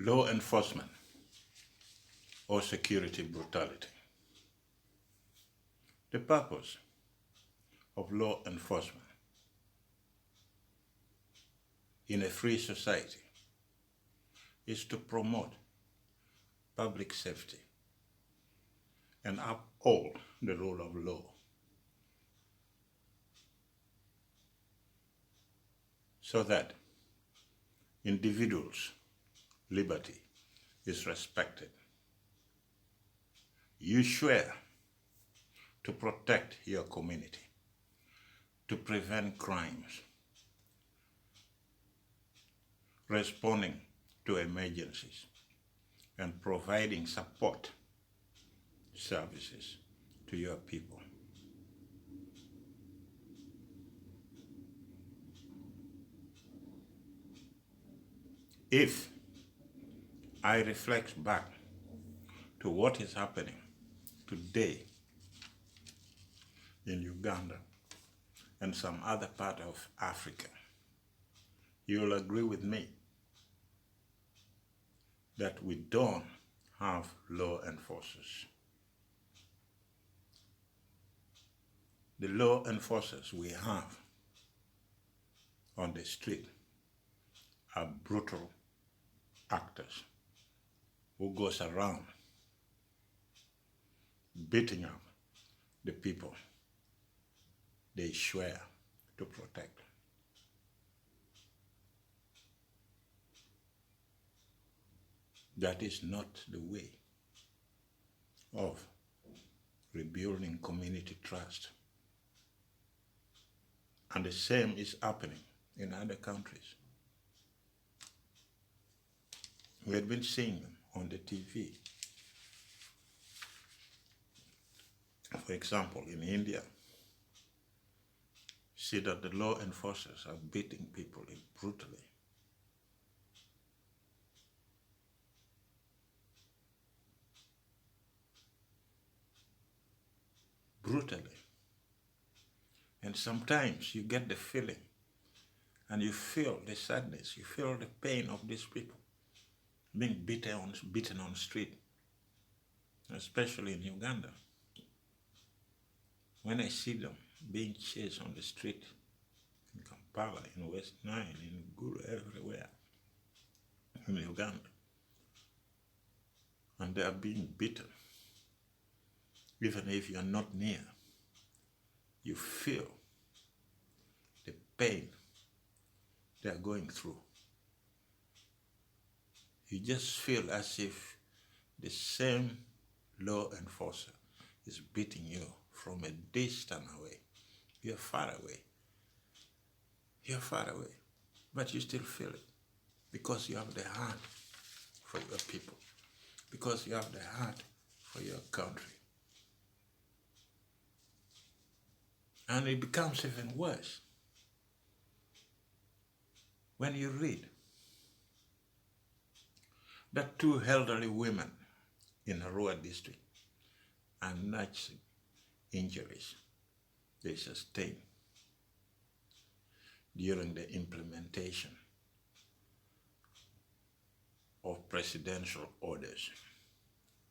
Law enforcement or security brutality. The purpose of law enforcement in a free society is to promote public safety and uphold the rule of law, so that individuals' liberty is respected. You swear to protect your community, to prevent crimes, responding to emergencies, and providing support services to your people. If I reflect back to what is happening today in Uganda and some other part of Africa, you will agree with me that we don't have law enforcers. The law enforcers we have on the street are brutal actors who goes around beating up the people they swear to protect. That is not the way of rebuilding community trust. And the same is happening in other countries. We had been seeing them on the TV. For example, in India, see that the law enforcers are beating people brutally. Brutally. And sometimes you get the feeling and you feel the sadness, you feel the pain of these people being beaten on the street, especially in Uganda. When I see them being chased on the street in Kampala, in West Nile, in Gulu, everywhere in Uganda, and they are being beaten, even if you are not near, you feel the pain they are going through. You just feel as if the same law enforcer is beating you from a distance away. You're far away. You're far away. But you still feel it because you have the heart for your people, because you have the heart for your country. And it becomes even worse when you read that 2 elderly women in Arua district are nursing injuries they sustained during the implementation of presidential orders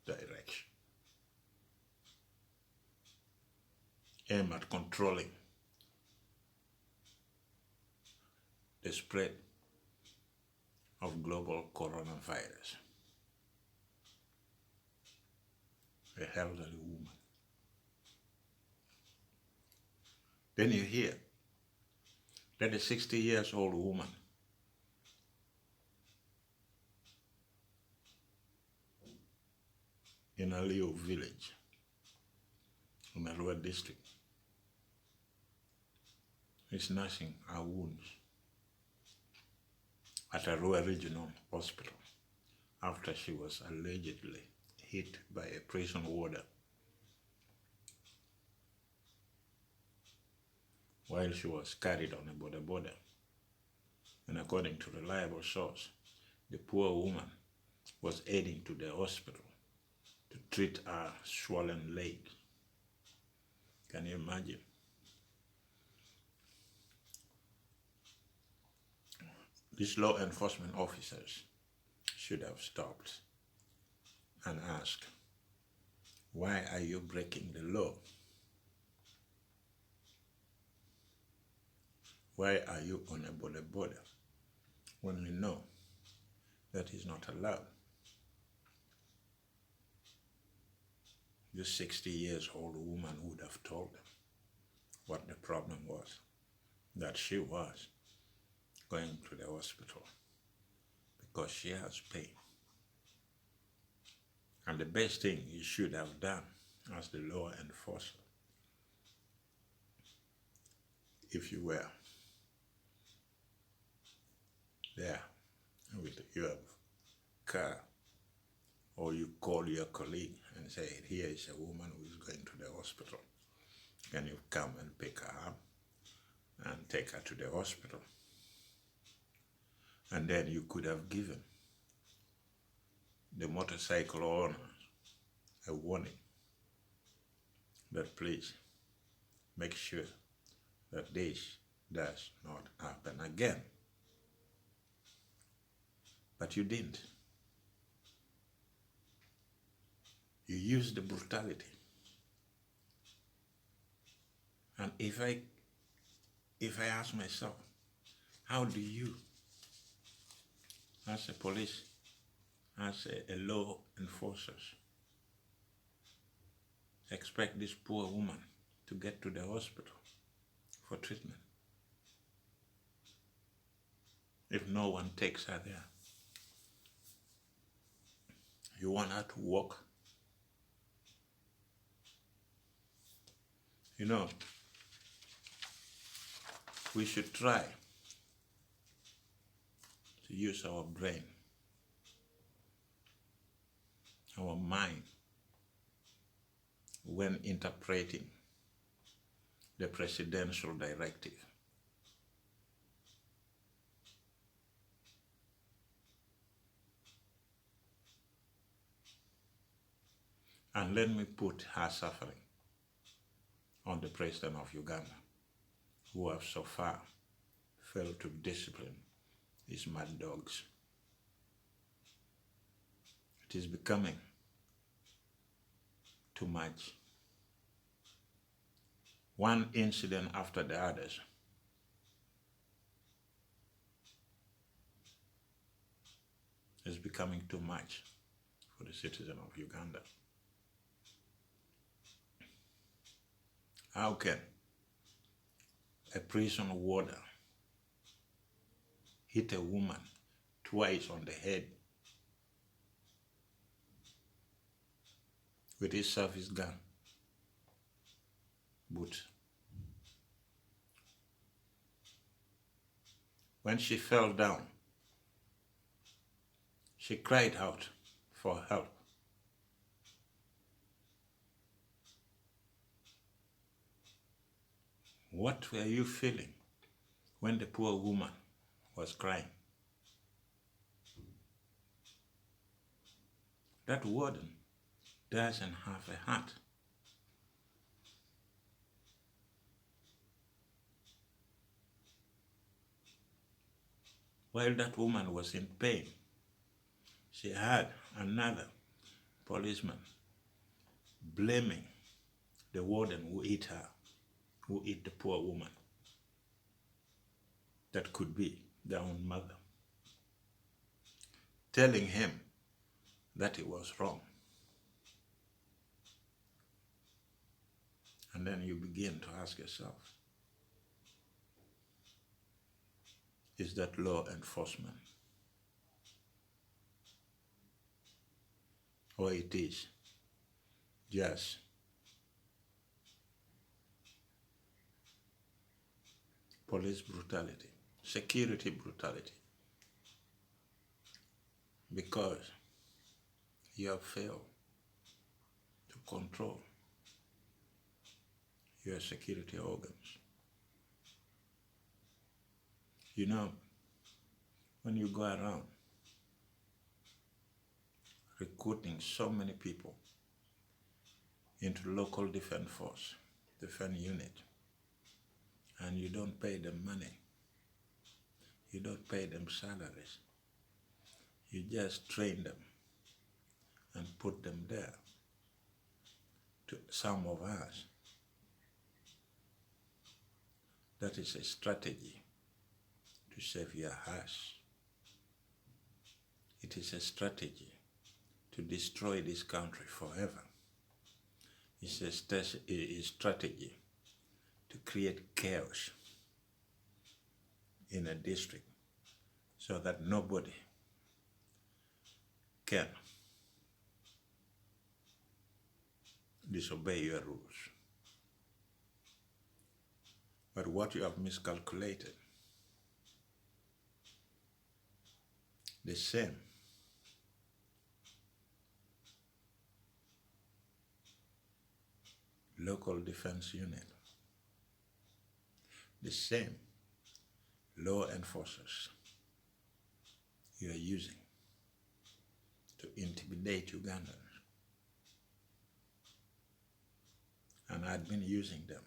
direction aimed at controlling the spread of global coronavirus. A elderly woman. Then you hear that a 60-year-old woman in Aliu village in Arua district is nursing her wounds at Arua Regional Hospital after she was allegedly hit by a prison warder while she was carried on a boda. And according to reliable source, the poor woman was heading to the hospital to treat her swollen leg. Can you imagine? These law enforcement officers should have stopped and asked, why are you breaking the law? Why are you on a border when we know that is not allowed? This 60-year-old woman would have told them what the problem was, that she was going to the hospital because she has pain. And the best thing you should have done as the law enforcer, if you were there with your car, or you call your colleague and say, here is a woman who is going to the hospital. Can you come and pick her up and take her to the hospital? And then you could have given the motorcycle owner a warning that please make sure that this does not happen again. But you didn't. You used the brutality. And if I ask myself, how do you, as a police, as a law enforcer, expect this poor woman to get to the hospital for treatment if no one takes her there? You want her to walk? You know, we should try to use our brain, our mind, when interpreting the presidential directive. And let me put her suffering on the president of Uganda, who have so far failed to discipline his mad dogs. It is becoming too much. One incident after the others. Is becoming too much for the citizen of Uganda. How can a prison warder hit a woman twice on the head with his service gun? But when she fell down, she cried out for help. What were you feeling when the poor woman was crying? That warden doesn't have a heart. While that woman was in pain, she had another policeman blaming the warden who hit her, who hit the poor woman. That could be their own mother, telling him that he was wrong. And then you begin to ask yourself, is that law enforcement? Or it is just police brutality, security brutality, because you have failed to control your security organs. You know, when you go around recruiting so many people into local defense force, defense unit, and you don't pay them money, you don't pay them salaries, You just train them and put them there. To some of us, that is a strategy to save your house. It is a strategy to destroy this country forever. It's a strategy to create chaos in a district so that nobody can disobey your rules. But what you have miscalculated, the same local defense unit, the same law enforcers you are using to intimidate Ugandans. And I'd been using them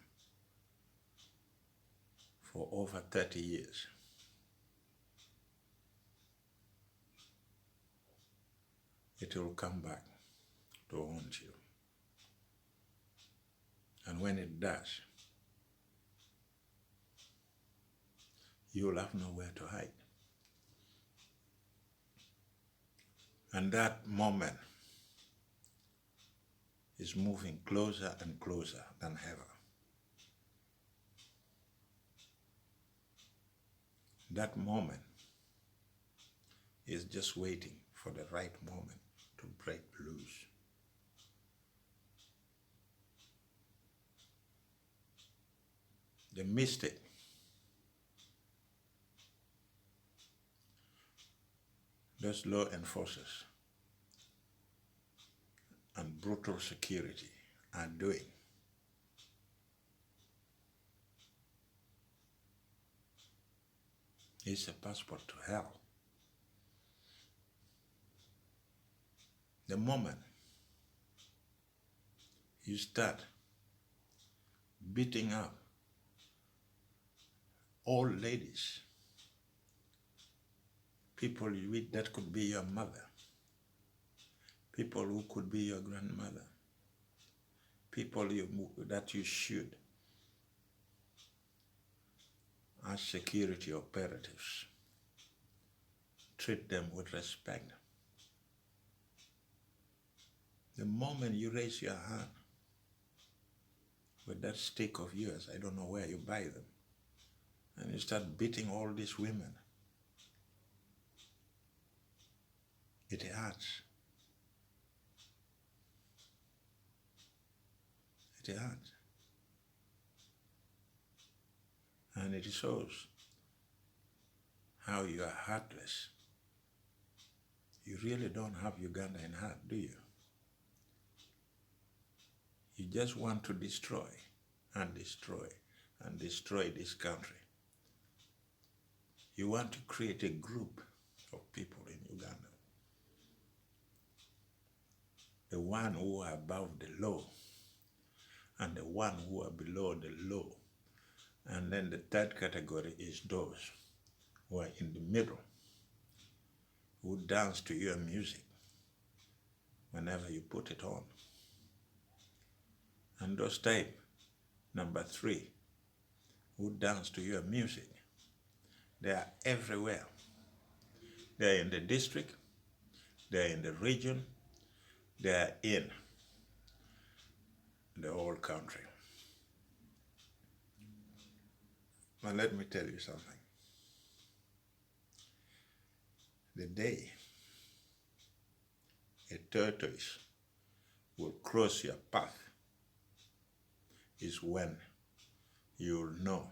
for over 30 years. It will come back to haunt you. And when it does, you will have nowhere to hide. And that moment is moving closer and closer than ever. That moment is just waiting for the right moment to break loose. The mistake those law enforcers and brutal security are doing is a passport to hell. The moment you start beating up old ladies, people that could be your mother, people who could be your grandmother, people that you should, as security operatives, treat them with respect. The moment you raise your hand with that stick of yours, I don't know where you buy them, and you start beating all these women, it hurts. It hurts. And it shows how you are heartless. You really don't have Uganda in heart, do you? You just want to destroy and destroy and destroy this country. You want to create a group of people in Uganda, the one who are above the law and the one who are below the law. And then the third category is those who are in the middle, who dance to your music whenever you put it on. And those type, number 3, who dance to your music, they are everywhere. They are in the district, they are in the region, they are in the whole country. But let me tell you something. The day a tortoise will cross your path is when you'll know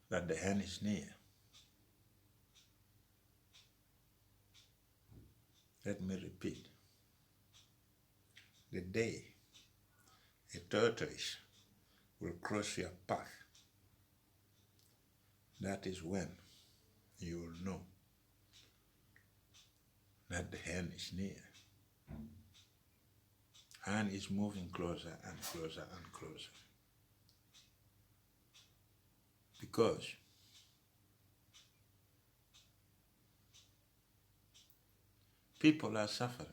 that the end is near. Let me repeat. The day a tortoise will cross your path, that is when you will know that the end is near. And it's moving closer and closer and closer. Because People are suffering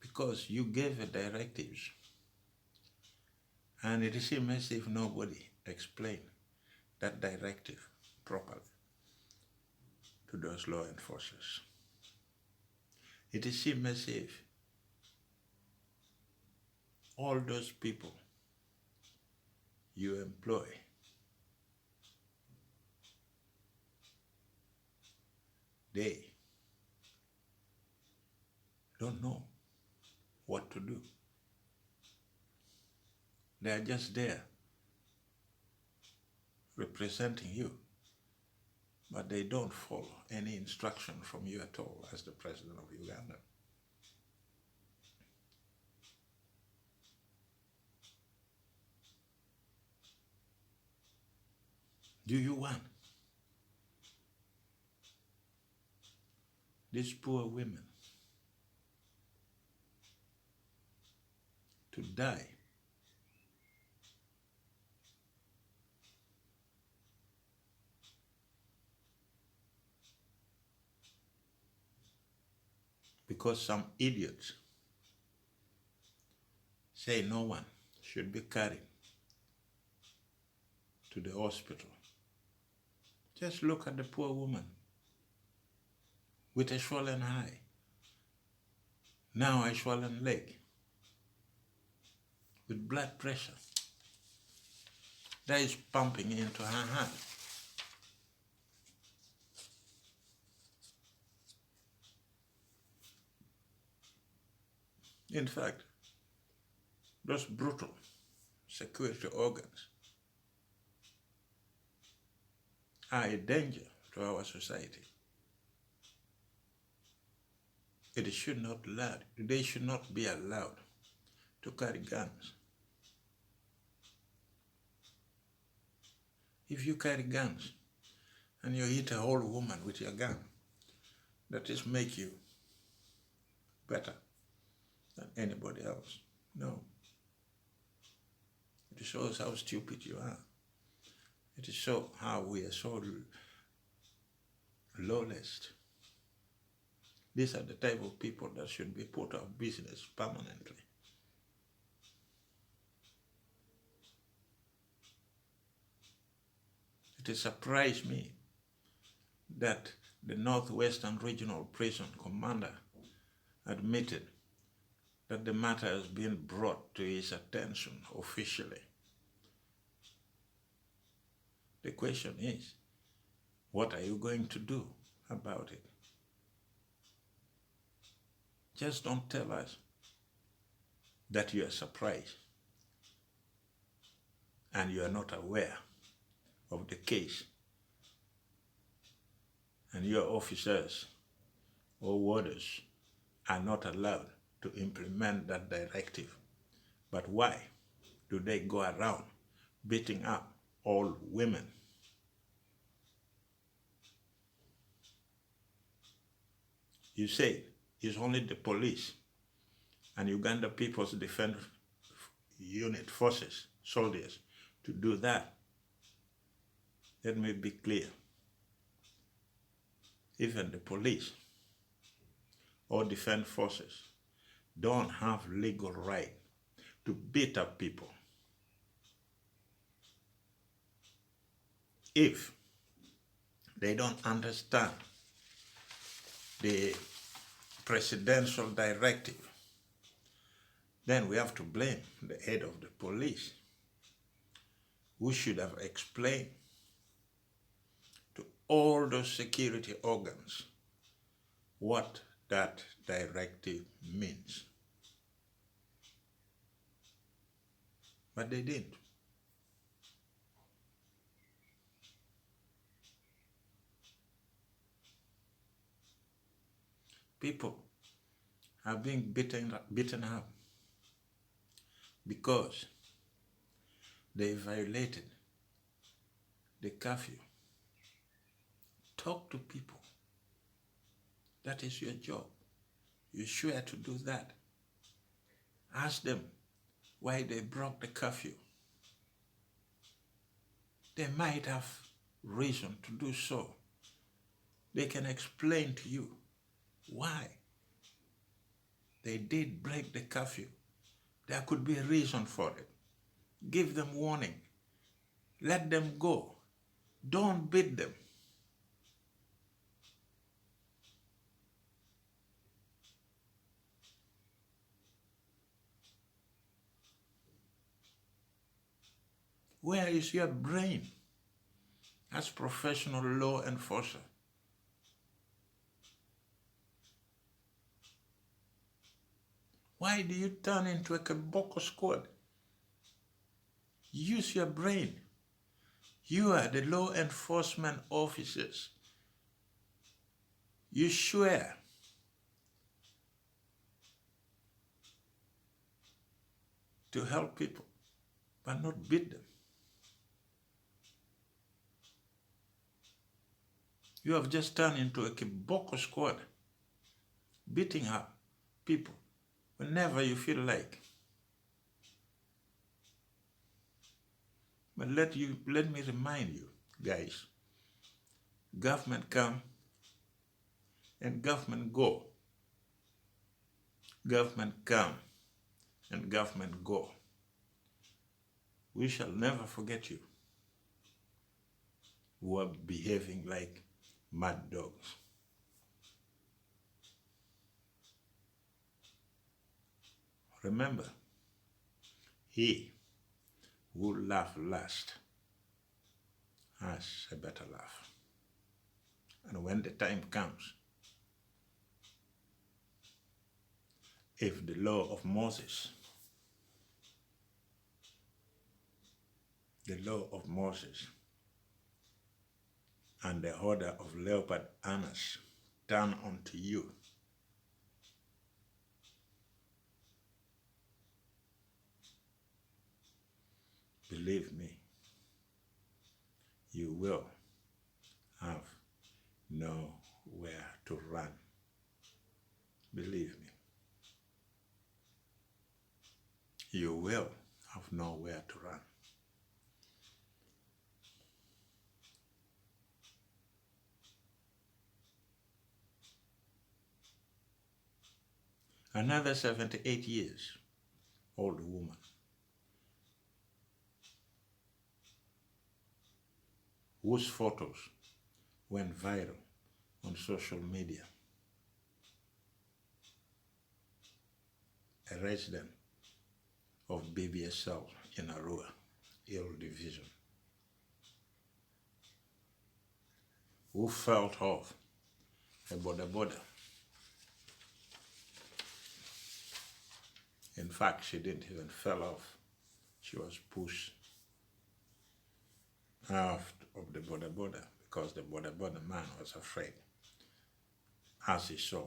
because you gave a directives, and it seems as if nobody explained that directive properly to those law enforcers. It seems as if all those people you employ they don't know what to do. They are just there representing you, but they don't follow any instruction from you at all as the president of Uganda. Do you want these poor women to die because some idiots say no one should be carried to the hospital? Just look at the poor woman with a swollen eye, now a swollen leg, with blood pressure that is pumping into her hand. In fact, those brutal security organs are a danger to our society. They should not be allowed to carry guns. If you carry guns and you hit a whole woman with your gun, that is make you better than anybody else. No. It shows how stupid you are. It shows how we are so lawless. These are the type of people that should be put out of business permanently. It surprised me that the Northwestern Regional Prison Commander admitted that the matter has been brought to his attention officially. The question is, what are you going to do about it? Just don't tell us that you are surprised and you are not aware of the case, and your officers or warders are not allowed to implement that directive. But why do they go around beating up all women? You say it's only the police and Uganda People's Defense Unit forces, soldiers, to do that. Let me be clear. Even the police or defense forces don't have legal right to beat up people. If they don't understand the presidential directive, then we have to blame the head of the police, who should have explained to all those security organs what that directive means. But they didn't. People are being beaten up because they violated the curfew. Talk to people. That is your job. You swear to do that. Ask them why they broke the curfew. They might have reason to do so, They can explain to you why they did break the curfew. There could be a reason for it. Give them warning. Let them go. Don't beat them. Where is your brain as professional law enforcer? Why do you turn into a Kiboko squad? Use your brain. You are the law enforcement officers. You swear to help people, but not beat them. You have just turned into a Kiboko squad, beating up people whenever you feel like. But let me remind you, guys, government come and government go. Government come and government go. We shall never forget you who are behaving like mad dogs. Remember, he who laughs last has a better laugh. And when the time comes, if the law of Moses, and the order of 𝙁𝙊𝙇𝙊𝙗 turn unto you, believe me, you will have nowhere to run. Believe me, you will have nowhere to run. Another 78 years old woman whose photos went viral on social media, a resident of BBSL in Arua, Hill Division, who fell off a boda. In fact, she didn't even fall off. She was pushed out of the boda because the boda man was afraid. As he saw,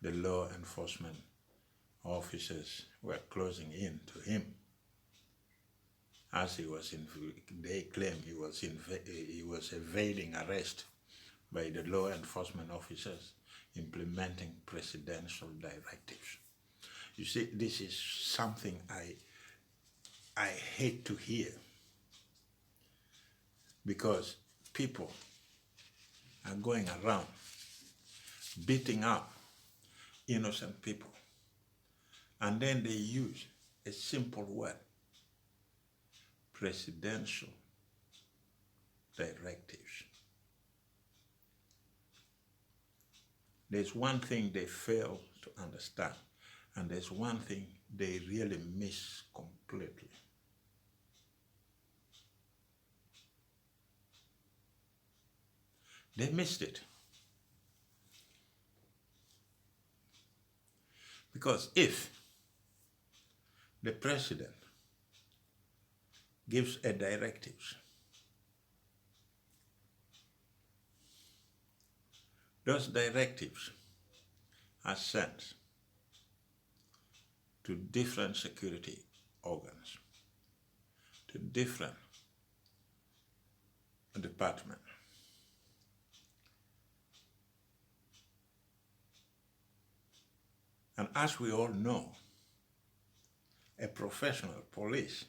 the law enforcement officers were closing in to him. As they claim he was evading arrest by the law enforcement officers implementing presidential directives. You see, this is something I hate to hear, because people are going around beating up innocent people, and then they use a simple word, presidential directives. There's one thing they fail to understand, and there's one thing they really miss completely. They missed it. Because if the president gives a directive, those directives are sent to different security organs, to different departments. And as we all know, a professional police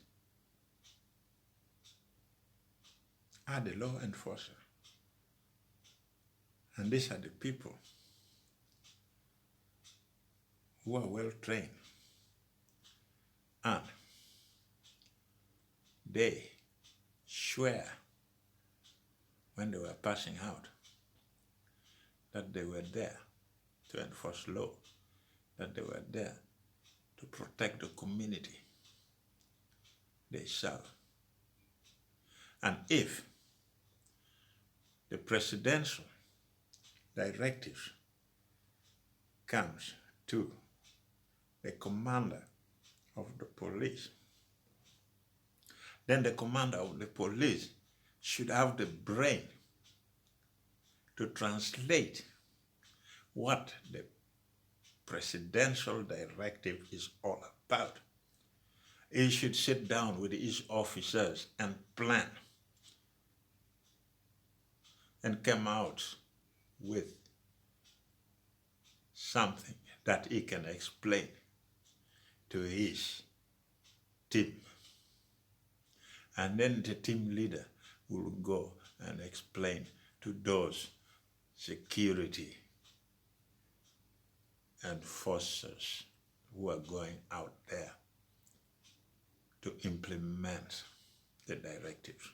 are the law enforcer. And these are the people who are well trained. And they swear when they were passing out that they were there to enforce law, that they were there to protect the community they serve. And if the presidential directives comes to the commander of the police, then the commander of the police should have the brain to translate what the presidential directive is all about. He should sit down with his officers and plan and come out with something that he can explain to his team. And then the team leader will go and explain to those security enforcers who are going out there to implement the directives.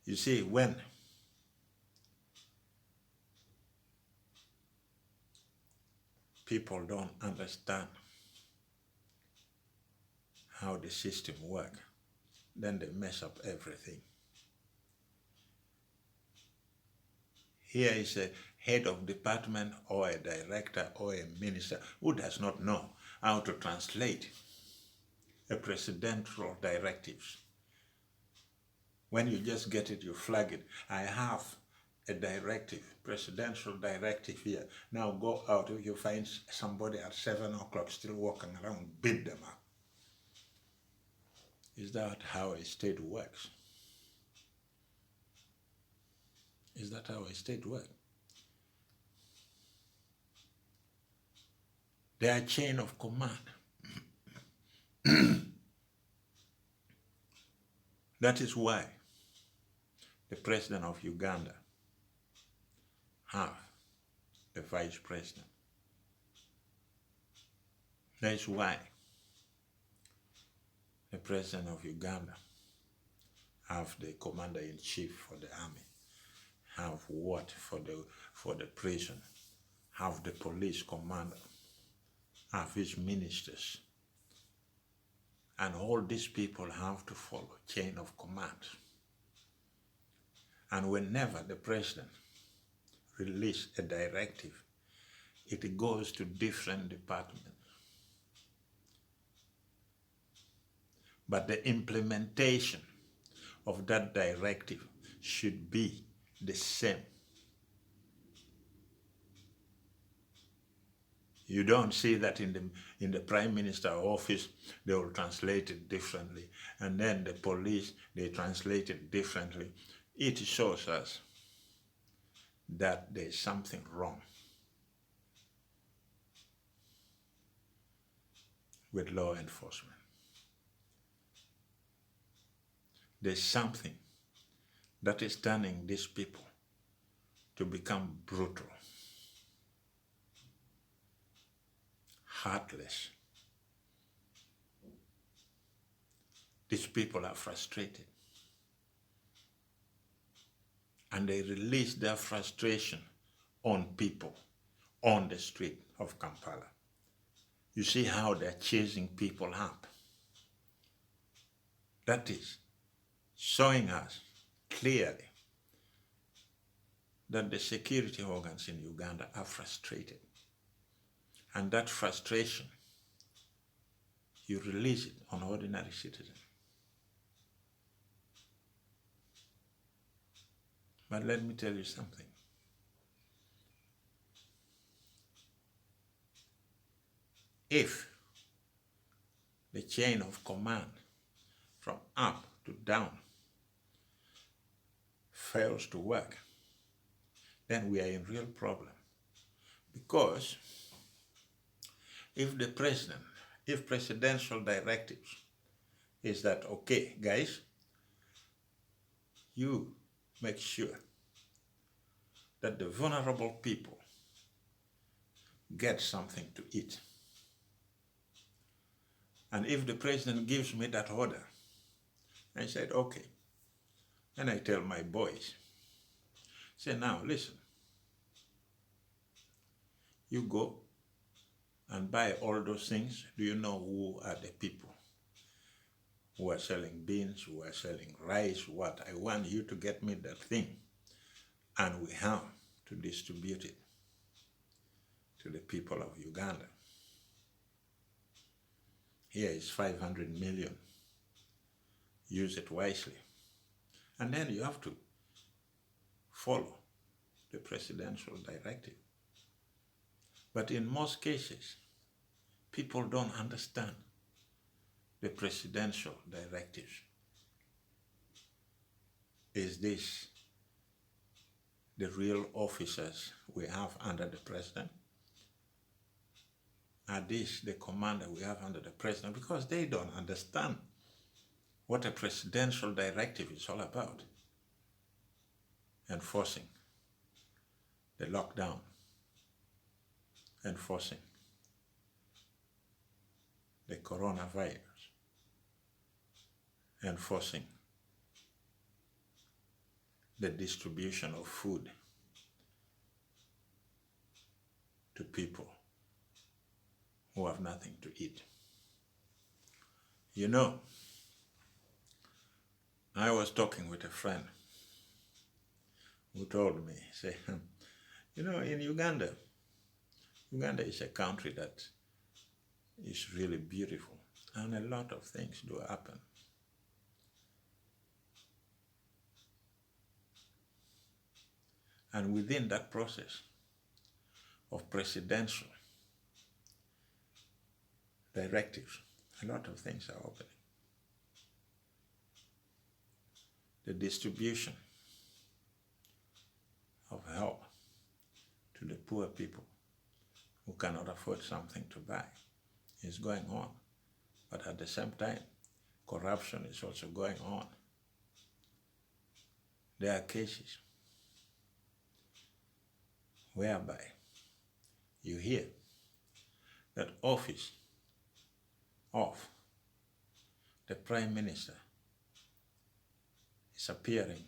You see, when people don't understand how the system works, then they mess up everything. Here is a head of department or a director or a minister who does not know how to translate a presidential directives. When you just get it, you flag it. I have a directive, presidential directive here. Now go out. If you find somebody at 7 o'clock still walking around, beat them up. Is that how a state works? Is that how a state works? They are chain of command. That is why the president of Uganda have the vice president. That is why the president of Uganda have the commander-in-chief for the army, have what for the prison, have the police commander, have his ministers. And all these people have to follow chain of command. And whenever the president releases a directive, it goes to different departments. But the implementation of that directive should be the same. You don't see that in the Prime Minister's office, they will translate it differently. And then the police, they translate it differently. It shows us that there's something wrong with law enforcement. There's something that is turning these people to become brutal, heartless. These people are frustrated. And they release their frustration on people on the street of Kampala. You see how they're chasing people up. That is showing us clearly that the security organs in Uganda are frustrated. And that frustration, you release it on ordinary citizens. But let me tell you something. If the chain of command from up to down fails to work, then we are in real problem. Because if presidential directives is that, okay, guys, you make sure that the vulnerable people get something to eat. And if the president gives me that order, I said, okay. And I tell my boys, say, now listen, you go and buy all those things. Do you know who are the people who are selling beans, who are selling rice, what? I want you to get me that thing, and we have to distribute it to the people of Uganda. Here is 500 million. Use it wisely. And then you have to follow the presidential directive. But in most cases, people don't understand the presidential directives. Is this the real officers we have under the president? Are these the commander we have under the president? Because they don't understand what a presidential directive is all about. Enforcing the lockdown, enforcing the coronavirus, enforcing the distribution of food to people who have nothing to eat. You know, I was talking with a friend who told me, say, you know, in Uganda is a country that is really beautiful, and a lot of things do happen. And within that process of presidential directives, a lot of things are opening. The distribution of help to the poor people who cannot afford something to buy is going on. But at the same time, corruption is also going on. There are cases whereby you hear that office of the Prime Minister is appearing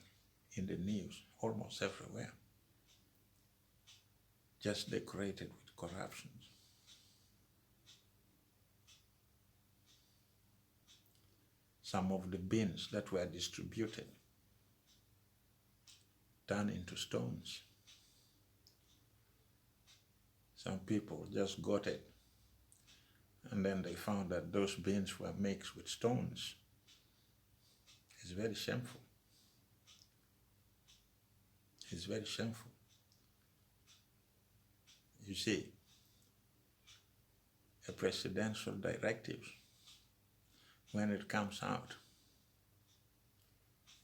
in the news almost everywhere, just decorated with corruptions. Some of the beans that were distributed turned into stones. Some people just got it, and then they found that those beans were mixed with stones. It's very shameful. It's very shameful. You see, a presidential directive, when it comes out,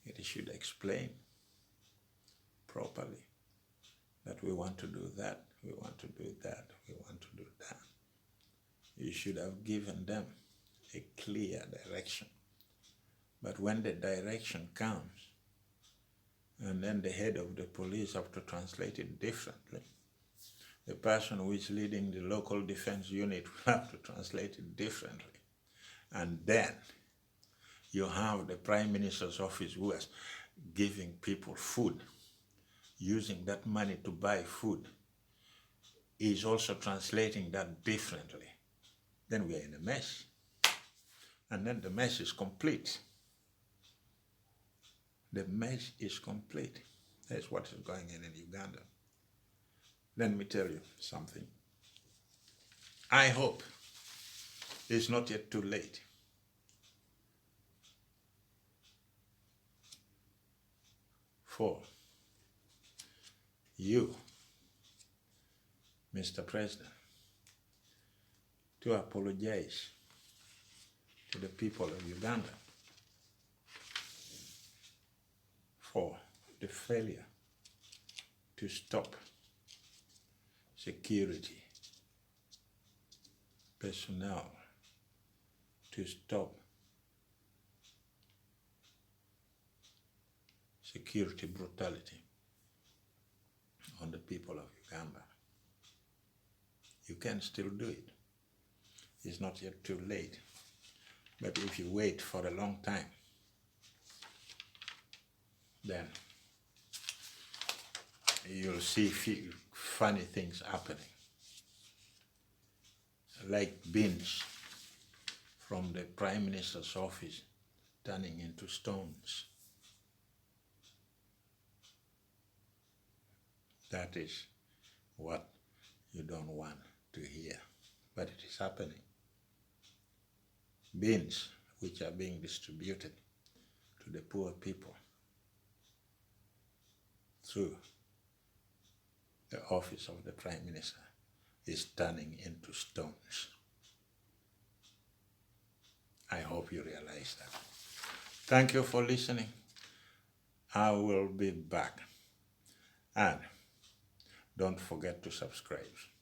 it should explain properly that we want to do that, we want to do that, we want to do that. You should have given them a clear direction. But when the direction comes, and then the head of the police have to translate it differently, the person who is leading the local defense unit will have to translate it differently. And then you have the Prime Minister's office who is giving people food, using that money to buy food, is also translating that differently. Then we are in a mess. And then the mess is complete. The mess is complete. That's what is going on in Uganda. Let me tell you something. I hope it's not yet too late for you, Mr. President, to apologize to the people of Uganda for the failure to stop security personnel, to stop security brutality on the people of Uganda. You can still do it. It's not yet too late. But if you wait for a long time, then you'll see funny things happening. Like bins from the Prime Minister's office turning into stones. That is what you don't want to hear, but it is happening. Bins which are being distributed to the poor people through the office of the Prime Minister is turning into stones. I hope you realize that. Thank you for listening. I will be back. And don't forget to subscribe.